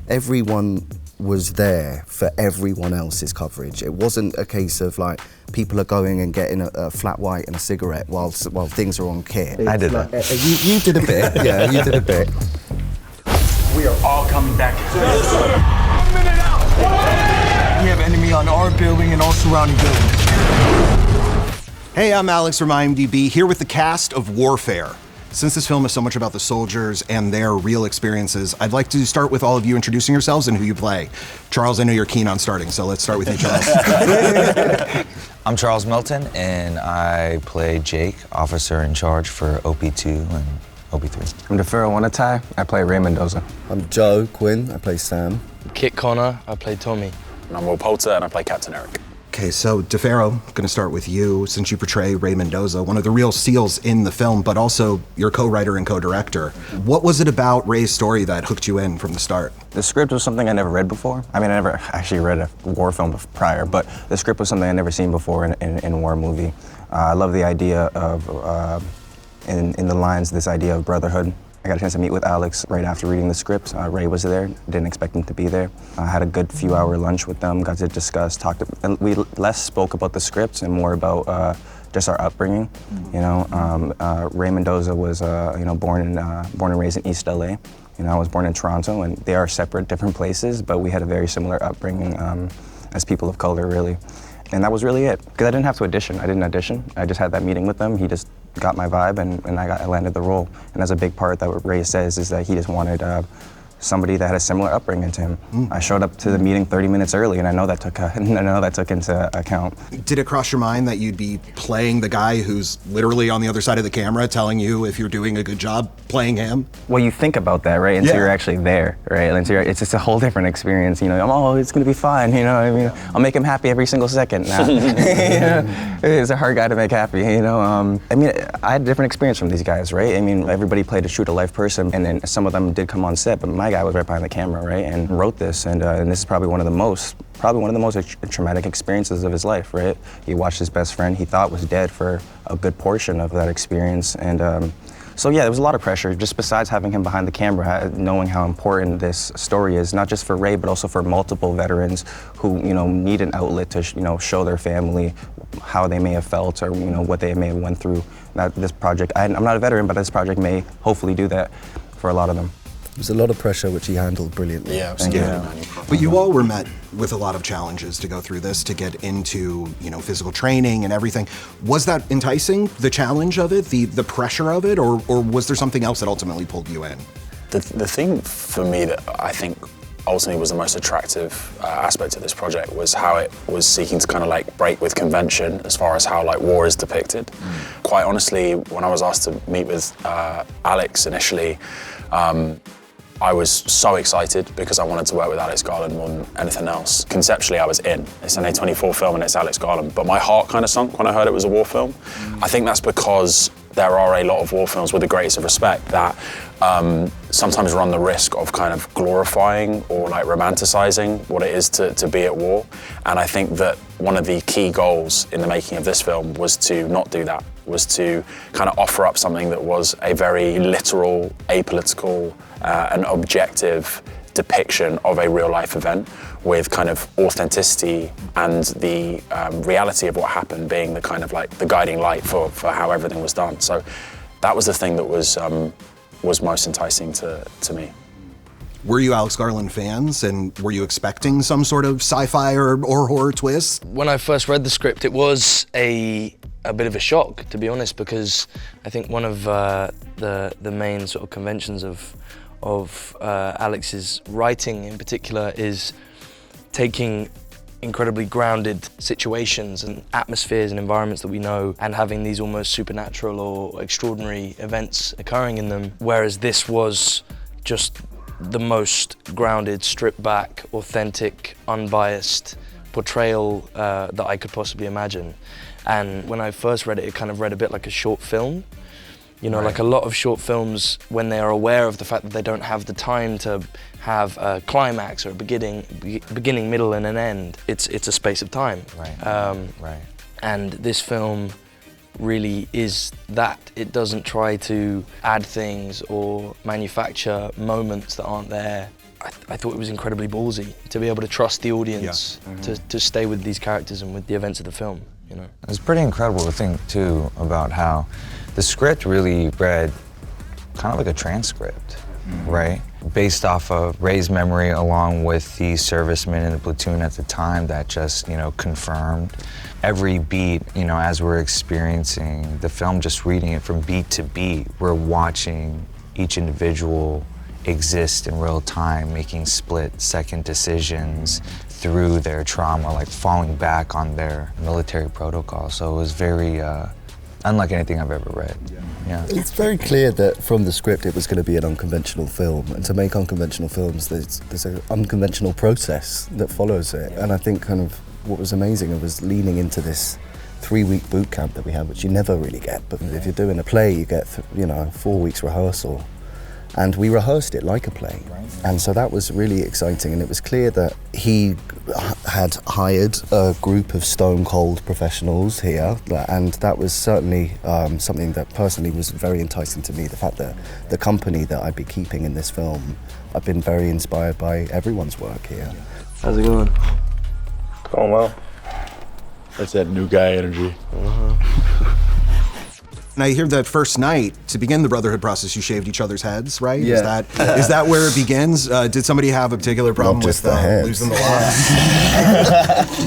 everyone was there for everyone else's coverage. It wasn't a case of like people are going and getting a flat white and a cigarette while things are on kit. I did that. You did a bit, yeah, you did a bit. We are all coming back. 1 minute out! We have enemy on our building and all surrounding buildings. Hey, I'm Alex from IMDb, here with the cast of Warfare. Since this film is so much about the soldiers and their real experiences, I'd like to start with all of you introducing yourselves and who you play. Charles, I know you're keen on starting, so let's start with you, Charles. I'm Charles Melton, and I play Jake, officer in charge for OP2 and OP3. I'm DeFero Woon-A-Tai, I play Ray Mendoza. I'm Joe Quinn, I play Sam. Kit Connor, I play Tommy. And I'm Poulter, and I play Captain Eric. Okay, so DeFero, gonna start with you, since you portray Ray Mendoza, one of the real seals in the film, but also your co-writer and co-director. What was it about Ray's story that hooked you in from the start? The script was something I never read before. I mean, I never actually read a war film prior, but the script was something I'd never seen before in a war movie. I love the idea of, in the lines, this idea of brotherhood. I got a chance to meet with Alex right after reading the script. Ray was there, didn't expect him to be there. I had a good few-hour lunch with them, got to discuss, and we less spoke about the script and more about just our upbringing. You know, Ray Mendoza was born and raised in East LA. You know, I was born in Toronto, and they are separate, different places, but we had a very similar upbringing as people of color, really. And that was really it, because I didn't have to audition. I didn't audition. I just had that meeting with them. He just got my vibe, and I landed the role. And that's a big part that what Ray says is that he just wanted somebody that had a similar upbringing to him. I showed up to the meeting 30 minutes early, and I know that took into account. Did it cross your mind that you'd be playing the guy who's literally on the other side of the camera telling you if you're doing a good job playing him? Well, you think about that, right? Until you're actually there, right? Until it's just a whole different experience. You know, it's gonna be fine. You know, I mean, I'll make him happy every single second. Nah. You know, he's a hard guy to make happy. You know, I mean, I had a different experience from these guys, right? I mean, everybody played a true-to-life person, and then some of them did come on set, but my guy was right behind the camera, right, and wrote this, and this is probably one of the most traumatic experiences of his life, right? He watched his best friend he thought was dead for a good portion of that experience, and so yeah, there was a lot of pressure, just besides having him behind the camera, knowing how important this story is, not just for Ray, but also for multiple veterans who, you know, need an outlet to, you know, show their family how they may have felt or, you know, what they may have went through. Now, this project, I'm not a veteran, but this project may hopefully do that for a lot of them. There was a lot of pressure which he handled brilliantly. Yeah, absolutely. But you all were met with a lot of challenges to go through this, to get into, you know, physical training and everything. Was that enticing, the challenge of it, the pressure of it, or was there something else that ultimately pulled you in? The thing for me that I think ultimately was the most attractive aspect of this project was how it was seeking to kind of like break with convention as far as how like war is depicted. Quite honestly, when I was asked to meet with Alex initially, I was so excited because I wanted to work with Alex Garland more than anything else. Conceptually, I was in. It's an A24 film and it's Alex Garland, but my heart kind of sunk when I heard it was a war film. I think that's because there are a lot of war films, with the greatest of respect, that sometimes run the risk of kind of glorifying or like romanticizing what it is to be at war. And I think that one of the key goals in the making of this film was to not do that, was to kind of offer up something that was a very literal, apolitical, and objective depiction of a real life event with kind of authenticity and the reality of what happened being the kind of like the guiding light for how everything was done. So that was the thing that was most enticing to me. Were you Alex Garland fans, and were you expecting some sort of sci-fi or horror twist? When I first read the script, it was a bit of a shock, to be honest, because I think one of the main sort of conventions of Alex's writing in particular is taking incredibly grounded situations and atmospheres and environments that we know and having these almost supernatural or extraordinary events occurring in them, whereas this was just the most grounded, stripped back, authentic, unbiased portrayal that I could possibly imagine. And when I first read it, it kind of read a bit like a short film. You know, like a lot of short films, when they are aware of the fact that they don't have the time to have a climax or a beginning, middle, and an end, it's a space of time. Right. And this film really is that. It doesn't try to add things or manufacture moments that aren't there. I thought it was incredibly ballsy to be able to trust the audience to stay with these characters and with the events of the film, you know. It's pretty incredible to think too about how the script really read kind of like a transcript, right? Based off of Ray's memory along with the servicemen in the platoon at the time that just, you know, confirmed every beat, you know, as we're experiencing the film, just reading it from beat to beat, we're watching each individual exist in real time, making split-second decisions through their trauma, like falling back on their military protocol. So it was very unlike anything I've ever read. Yeah. It's very clear that from the script it was going to be an unconventional film, and to make unconventional films there's an unconventional process that follows it. And I think kind of what was amazing was leaning into this 3-week boot camp that we had, which you never really get. But if you're doing a play, you get 4 weeks rehearsal, and we rehearsed it like a play. And so that was really exciting, and it was clear that he had hired a group of stone cold professionals here, and that was certainly something that personally was very enticing to me. The fact that the company that I'd be keeping in this film, I've been very inspired by everyone's work here. How's it going? Going well. That's that new guy energy. And I hear that first night, to begin the Brotherhood process, you shaved each other's heads, right? Yeah. Is that where it begins? Did somebody have a particular problem with losing the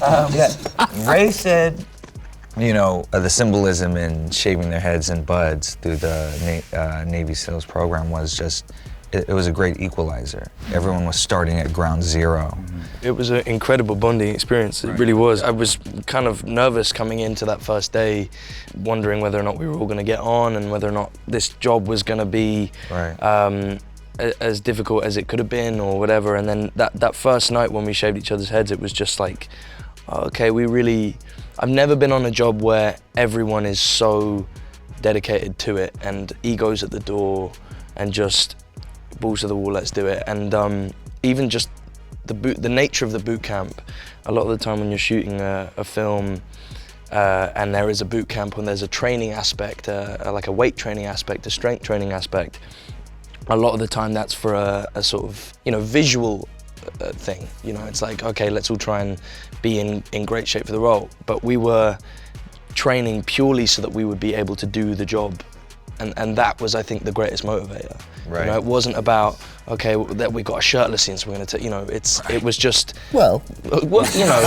locks? Ray said, you know, the symbolism in shaving their heads and buds through the Navy SEALs program was just, it was a great equalizer. Everyone was starting at ground zero. It was an incredible bonding experience, it really was. I was kind of nervous coming into that first day, wondering whether or not we were all going to get on and whether or not this job was going to be as difficult as it could have been or whatever. And then that first night when we shaved each other's heads, it was just like, okay, I've never been on a job where everyone is so dedicated to it and egos at the door and just balls to the wall, let's do it. And even just the nature of the boot camp, a lot of the time when you're shooting a film and there is a boot camp and there's a training aspect, like a weight training aspect, a strength training aspect, a lot of the time that's for a sort of, you know, visual thing. You know, it's like, okay, let's all try and be in great shape for the role. But we were training purely so that we would be able to do the job. And that was, I think, the greatest motivator. Right. You know, it wasn't about, okay, that we got a shirtless scene, so we're going to, you know, it was just. Well, you know,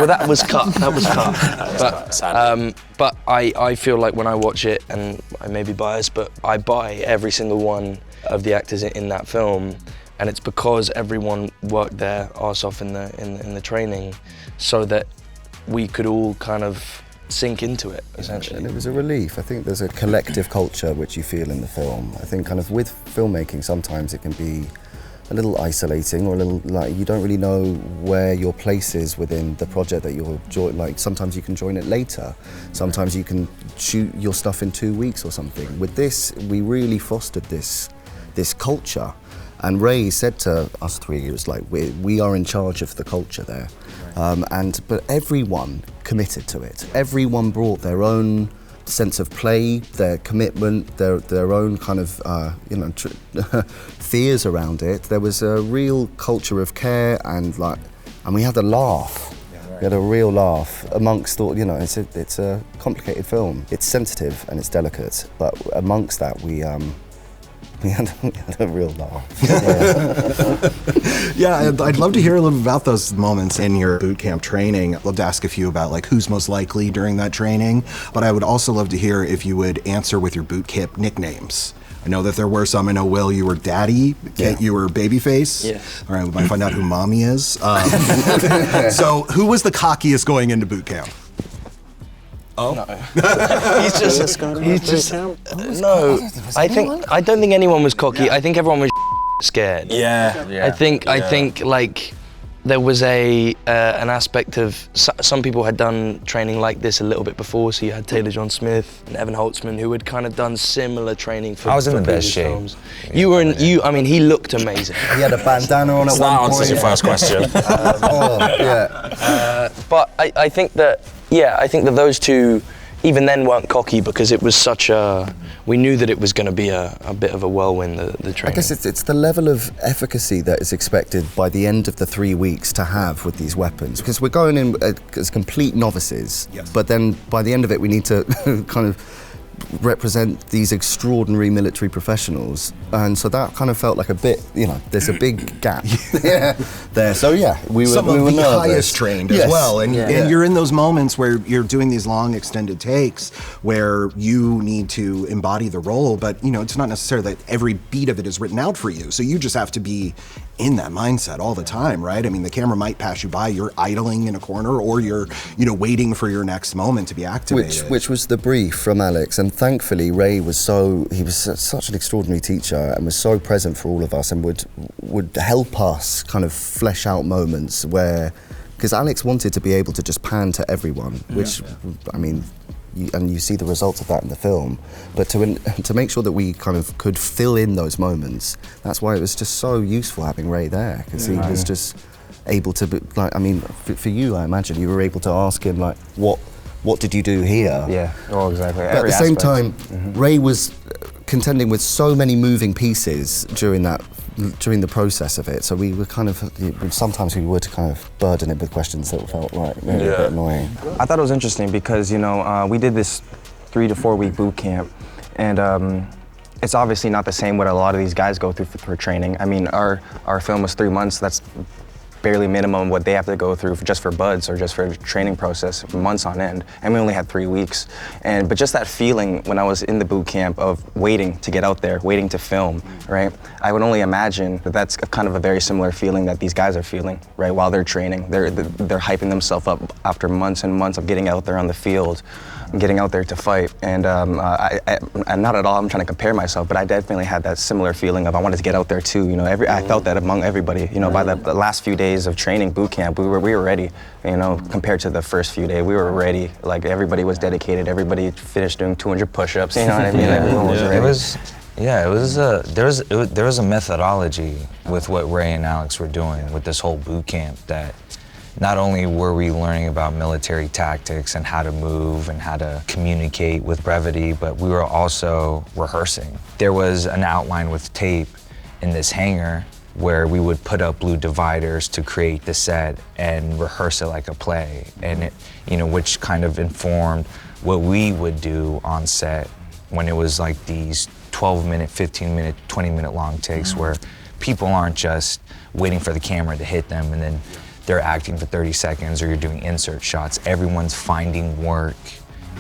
that was cut. That was cut. But I feel like when I watch it, and I may be biased, but I buy every single one of the actors in that film, and it's because everyone worked their arse off in the training, so that we could all kind of sink into it, essentially. And it was a relief. I think there's a collective culture which you feel in the film. I think kind of with filmmaking, sometimes it can be a little isolating or a little like you don't really know where your place is within the project that you're like sometimes you can join it later. Sometimes you can shoot your stuff in 2 weeks or something. With this, we really fostered this culture. And Ray said to us three, he was like, we are in charge of the culture there. But everyone committed to it. Everyone brought their own sense of play, their commitment, their own kind of, fears around it. There was a real culture of care and we had a laugh. We had a real laugh amongst all, you know, it's a complicated film. It's sensitive and it's delicate, but amongst that we had a real laugh. Yeah, I'd love to hear a little bit about those moments in your boot camp training. I'd love to ask a few about like who's most likely during that training, but I would also love to hear if you would answer with your boot camp nicknames. I know that there were some. I know, Will, you were Daddy. Kate, you were Babyface. Yes. All right, we might find out who Mommy is. So who was the cockiest going into boot camp? Oh, no. he's just no. I don't think anyone was cocky. I think everyone was scared. Yeah. I think like there was an aspect of some people had done training like this a little bit before. So you had Taylor John Smith and Evan Holtzman who had kind of done similar training for. I was in the best shape. Films. You were in. I mean, he looked amazing. He had a bandana on at one point. That answers your first question. But I think that those two even then weren't cocky because it was such a, we knew that it was going to be a bit of a whirlwind, the training. I guess it's the level of efficacy that is expected by the end of the 3 weeks to have with these weapons, because we're going in as complete novices, but then by the end of it we need to kind of represent these extraordinary military professionals, and so that kind of felt like a bit, you know, there's a big gap there. So yeah, we were the nervous. highest trained as well, and you're in those moments where you're doing these long extended takes where you need to embody the role, but you know, it's not necessarily that every beat of it is written out for you, so you just have to be in that mindset all the time, right? I mean, the camera might pass you by, you're idling in a corner, or you're, you know, waiting for your next moment to be activated. Which was the brief from Alex, and thankfully Ray was such an extraordinary teacher and was so present for all of us, and would help us kind of flesh out moments where, because Alex wanted to be able to just pan to everyone, which, I mean, you see the results of that in the film, but to make sure that we kind of could fill in those moments, that's why it was just so useful having Ray there, because he was just able to be, like, I mean, for you, I imagine you were able to ask him, like, what did you do here? Yeah, oh, exactly. But at the same time, Ray was contending with so many moving pieces during the process of it, so we were kind of, sometimes we would kind of burden it with questions that felt like maybe a bit annoying. I thought it was interesting because, you know, we did this 3 to 4 week boot camp, and it's obviously not the same what a lot of these guys go through for training. I mean, our film was 3 months, that's barely minimum what they have to go through just for buds or just for the training process, months on end, and we only had 3 weeks. But just that feeling when I was in the boot camp of waiting to get out there, waiting to film, right? I would only imagine that that's kind of a very similar feeling that these guys are feeling, right? While they're training, they're hyping themselves up after months and months of getting out there on the field, getting out there to fight. And I'm not at all, I'm trying to compare myself, but I definitely had that similar feeling of I wanted to get out there too. You know, I felt that among everybody. You know, by the last few days of training boot camp, we were ready. You know, compared to the first few days, we were ready. Like everybody was dedicated. Everybody finished doing 200 push-ups. You know what I mean? Everyone was ready. There was a methodology with what Ray and Alex were doing with this whole boot camp, that not only were we learning about military tactics and how to move and how to communicate with brevity, but we were also rehearsing. There was an outline with tape in this hangar where we would put up blue dividers to create the set and rehearse it like a play, and it, you know, which kind of informed what we would do on set when it was like these 12-minute, 15-minute, 20-minute long takes where people aren't just waiting for the camera to hit them and then they're acting for 30 seconds or you're doing insert shots. Everyone's finding work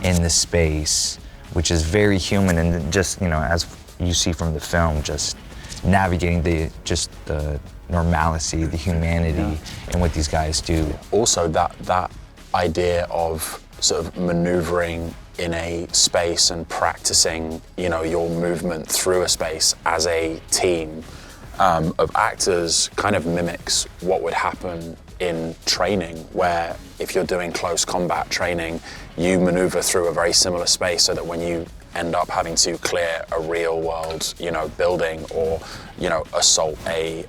in the space, which is very human, and just, you know, as you see from the film, just navigating the normalcy, the humanity in what these guys do. Also that idea of sort of maneuvering in a space and practicing, you know, your movement through a space as a team of actors kind of mimics what would happen in training, where if you're doing close combat training, you maneuver through a very similar space so that when you end up having to clear a real world, you know, building or, you know, assault a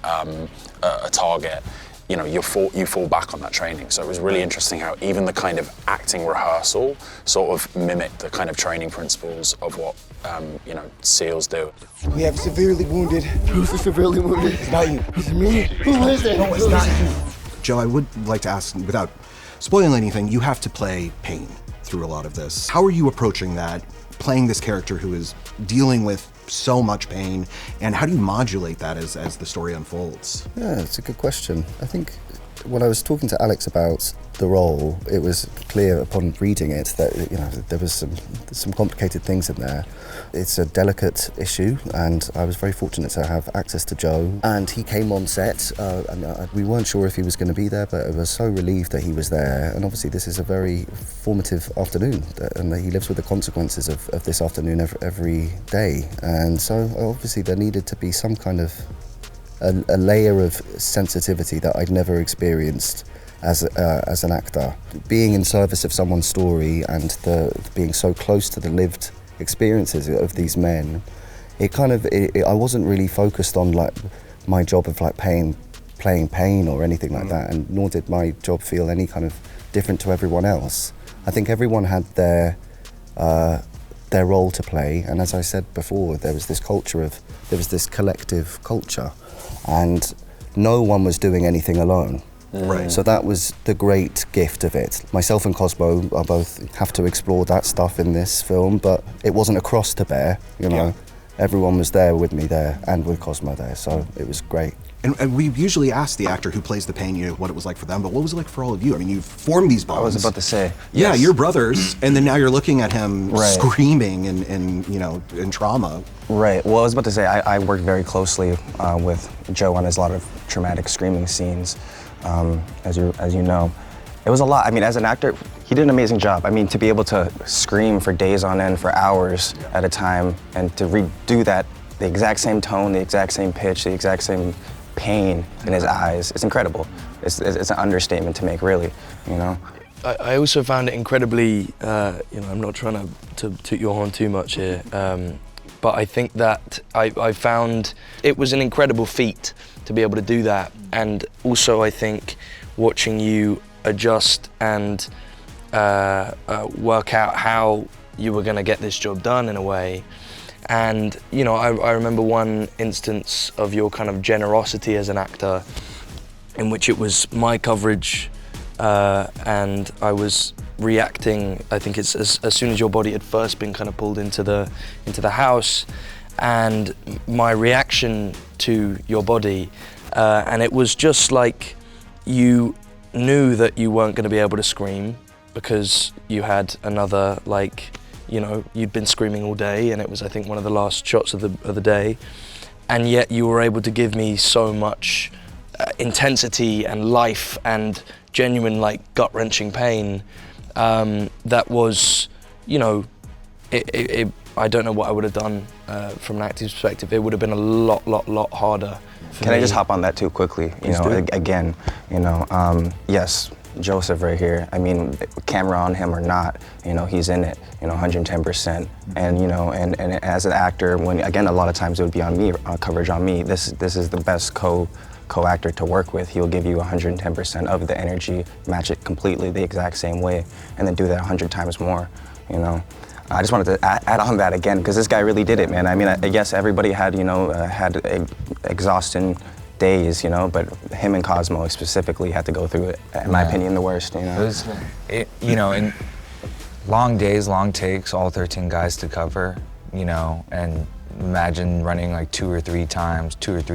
target, you know, you fall back on that training. So it was really interesting how even the kind of acting rehearsal sort of mimicked the kind of training principles of what, you know, SEALs do. We have severely wounded. Who's the severely wounded? It's not you. Is it me? Who is it? No, it's not you. Joe, I would like to ask, without spoiling anything, you have to play pain through a lot of this. How are you approaching that, playing this character who is dealing with so much pain, and how do you modulate that as the story unfolds? Yeah, it's a good question. I think when I was talking to Alex about the role, it was clear upon reading it that, you know, there was some complicated things in there. It's a delicate issue, and I was very fortunate to have access to Joe. And he came on set, and we weren't sure if he was going to be there, but I was so relieved that he was there. And obviously, this is a very formative afternoon, and he lives with the consequences of this afternoon every day. And so, obviously, there needed to be some kind of a layer of sensitivity that I'd never experienced as an actor. Being in service of someone's story and being so close to the lived experiences of these men, I wasn't really focused on like my job of like playing pain or anything like that, and nor did my job feel any kind of different to everyone else. I think everyone had their their role to play. And as I said before, there was this collective culture, and no one was doing anything alone. Right. So that was the great gift of it. Myself and Cosmo are both have to explore that stuff in this film, but it wasn't a cross to bear, you know. Yeah. Everyone was there with me there and with Cosmo there, so it was great. And we usually ask the actor who plays the pain, you know, what it was like for them, but what was it like for all of you? I mean, you've formed these bonds. I was about to say. Yeah, yes. you're brothers, and then now you're looking at him Right. screaming and you know, in trauma. Right. Well, I was about to say, I worked very closely with Joe on a lot of traumatic screaming scenes, as you know. It was a lot. I mean, as an actor, he did an amazing job. I mean, to be able to scream for days on end, for hours at a time, and to redo that, the exact same tone, the exact same pitch, the exact same pain in his eyes, it's incredible. It's an understatement to make, really, you know? I also found it incredibly, you know, I'm not trying to toot your horn too much here, but I think that I found it was an incredible feat to be able to do that. And also I think watching you adjust and work out how you were going to get this job done in a way. And you know, I remember one instance of your kind of generosity as an actor, in which it was my coverage, and I was reacting. I think it's as soon as your body had first been kind of pulled into the house, and my reaction to your body, and it was just like you knew that you weren't going to be able to scream because you had another, like, you know, you'd been screaming all day, and it was, I think, one of the last shots of the day, and yet you were able to give me so much intensity and life and genuine, like, gut-wrenching pain that was, you know, I don't know what I would have done from an acting perspective. It would have been a lot harder for Can me. I just hop on that too quickly? You Please know, do. again, you know, yes, Joseph right here. I mean, camera on him or not, you know, he's in it, you know, 110%. And you know, and as an actor, when again, a lot of times it would be on me, coverage on me. This is the best co-actor to work with. He'll give you 110% of the energy, match it completely the exact same way, and then do that 100 times more. You know. I just wanted to add on that again, because this guy really did it, man. I mean, I guess everybody had, you know, had exhausting days, you know, but him and Cosmo specifically had to go through it, in my opinion, the worst, you know. It was, you know, in long days, long takes, all 13 guys to cover, you know, and imagine running like 2 or 3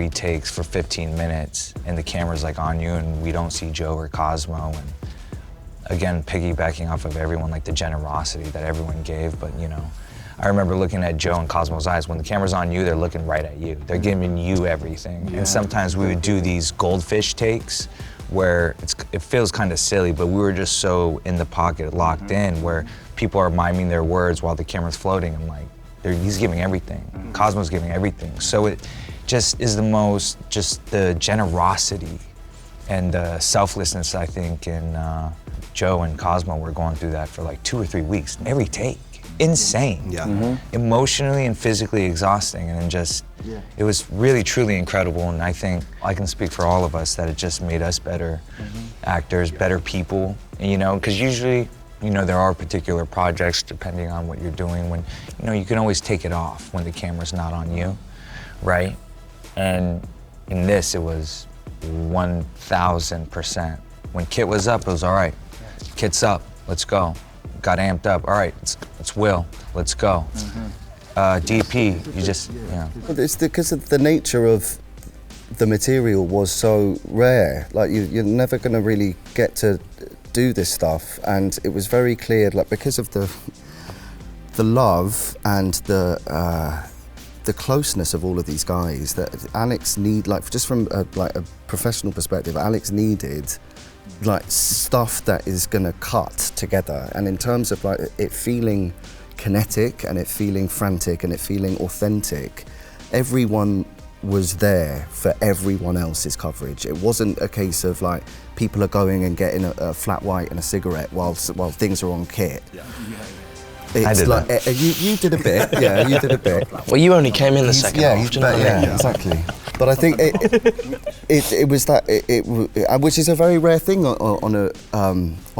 takes for 15 minutes, and the camera's like on you, and we don't see Joe or Cosmo, and again, piggybacking off of everyone, like the generosity that everyone gave, but you know, I remember looking at Joe and Cosmo's eyes. When the camera's on you, they're looking right at you. They're giving you everything. Yeah. And sometimes we would do these goldfish takes where it feels kind of silly, but we were just so in the pocket, locked in, where people are miming their words while the camera's floating. I'm like, he's giving everything. Cosmo's giving everything. So it just is just the generosity and the selflessness, I think, in Joe and Cosmo were going through that for like 2 or 3 weeks, every take. Insane. Yeah. Emotionally and physically exhausting, and it was really, truly incredible, and I think I can speak for all of us that it just made us better actors, better people, and, you know, because usually, you know, there are particular projects, depending on what you're doing, when, you know, you can always take it off when the camera's not on you, right? And in this, it was 1,000%. When Kit was up, it was all right. Kit's up, let's go. Got amped up, all right, it's Will, let's go. DP, you just, yeah. It's because of the nature of the material was so rare. Like, you're never gonna really get to do this stuff, and it was very clear, like, because of the love and the closeness of all of these guys, that Alex just from a professional perspective, Alex needed like stuff that is gonna cut together, and in terms of like it feeling kinetic and it feeling frantic and it feeling authentic, everyone was there for everyone else's coverage. It wasn't a case of like people are going and getting a flat white and a cigarette while things are on Kit. It's I did like that. you did a bit, yeah, you did a bit. Well, you only came in the second half, do you know what I mean? Exactly. But I think it was that which is a very rare thing on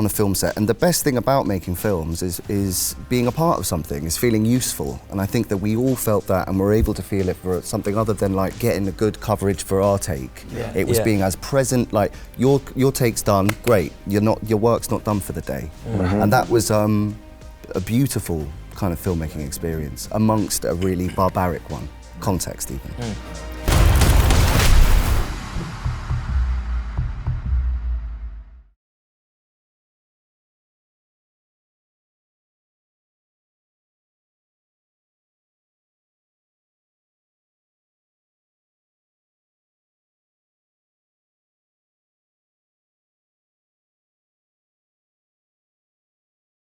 a film set. And the best thing about making films is being a part of something, is feeling useful. And I think that we all felt that, and were able to feel it for something other than like getting a good coverage for our take. Yeah. It was being as present, like your take's done, great. Your work's not done for the day, and that was a beautiful kind of filmmaking experience amongst a really barbaric one, context even.